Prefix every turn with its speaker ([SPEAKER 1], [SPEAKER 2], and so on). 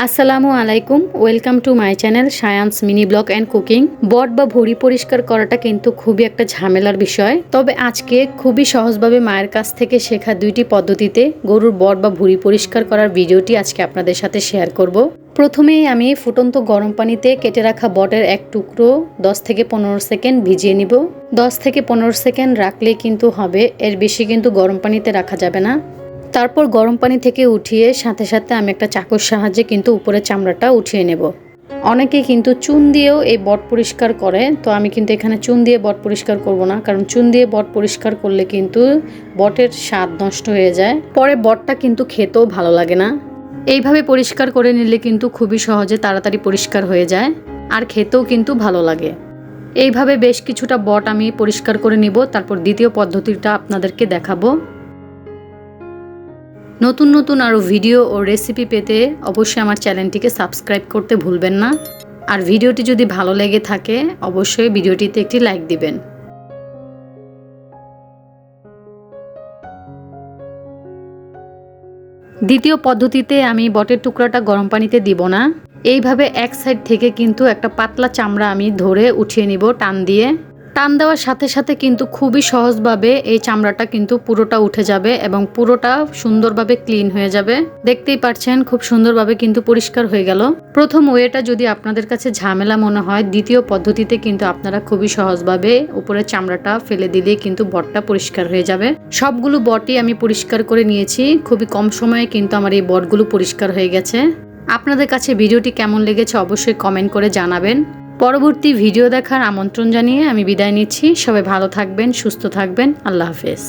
[SPEAKER 1] আসসালামু আলাইকুম, welcome to my channel science mini blog and cooking. বট বা ভুঁড়ি পরিষ্কার করাটা কিন্তু খুবই একটা ঝামেলার বিষয়। তবে আজকে খুবই সহজভাবে মায়ের কাছ থেকে শেখা দুইটি পদ্ধতিতে গরুর বট বা ভুঁড়ি পরিষ্কার করার ভিডিওটি আজকে আপনাদের সাথে শেয়ার করব। প্রথমেই আমি ফুটন্ত গরম পানিতে কেটে রাখা বটের এক টুকরো 10 থেকে 15 সেকেন্ড ভিজিয়ে নিব। 10 থেকে 15 সেকেন্ড রাখলেই কিন্তু হবে, এর বেশি কিন্তু গরম পানিতে রাখা যাবে না। তারপর গরম পানি থেকে উঠিয়ে সাথে সাথে আমি একটা চাকুর সাহায্যে কিন্তু উপরের চামড়াটা উঠিয়ে নেব। অনেকে কিন্তু চুন দিয়েও এই বট পরিষ্কার করে, তো আমি কিন্তু এখানে চুন দিয়ে বট পরিষ্কার করব না, কারণ চুন দিয়ে বট পরিষ্কার করলে কিন্তু বটের স্বাদ নষ্ট হয়ে যায়, পরে বটটা কিন্তু খেতেও ভালো লাগে না। এইভাবে পরিষ্কার করে নিলে কিন্তু খুবই সহজে তাড়াতাড়ি পরিষ্কার হয়ে যায় আর খেতেও কিন্তু ভালো লাগে। এইভাবে বেশ কিছুটা বট আমি পরিষ্কার করে নিব, তারপর দ্বিতীয় পদ্ধতিটা আপনাদেরকে দেখাবো। নতুন নতুন আরও ভিডিও ও রেসিপি পেতে অবশ্যই আমার চ্যানেলটিকে সাবস্ক্রাইব করতে ভুলবেন না। আর ভিডিওটি যদি ভালো লেগে থাকে অবশ্যই ভিডিওটিতে একটি লাইক দিবেন। দ্বিতীয় পদ্ধতিতে আমি বটের টুকরাটা গরম পানিতে দিব না, এইভাবে এক সাইড থেকে কিন্তু একটা পাতলা চামড়া আমি ধরে উঠিয়ে নিব টান দিয়ে। টান দেওয়ার সাথে সাথে কিন্তু খুবই সহজভাবে এই চামড়াটা কিন্তু পুরোটা উঠে যাবে এবং পুরোটা সুন্দরভাবে ক্লিন হয়ে যাবে। দেখতেই পাচ্ছেন খুব সুন্দরভাবে কিন্তু পরিষ্কার হয়ে গেল। প্রথম ওয়েটা যদি আপনাদের কাছে ঝামেলা মনে হয়, দ্বিতীয় পদ্ধতিতে কিন্তু আপনারা খুবই সহজভাবে উপরে চামড়াটা ফেলে দিলেই কিন্তু বটটা পরিষ্কার হয়ে যাবে। সবগুলো বটই আমি পরিষ্কার করে নিয়েছি, খুবই কম সময়ে কিন্তু আমার এই বটগুলো পরিষ্কার হয়ে গেছে। আপনাদের কাছে ভিডিওটি কেমন লেগেছে অবশ্যই কমেন্ট করে জানাবেন। পরবর্তী ভিডিও দেখার আমন্ত্রণ জানিয়ে আমি বিদায় নিচ্ছি। সবাই ভালো থাকবেন, সুস্থ থাকবেন। আল্লাহ হাফেজ।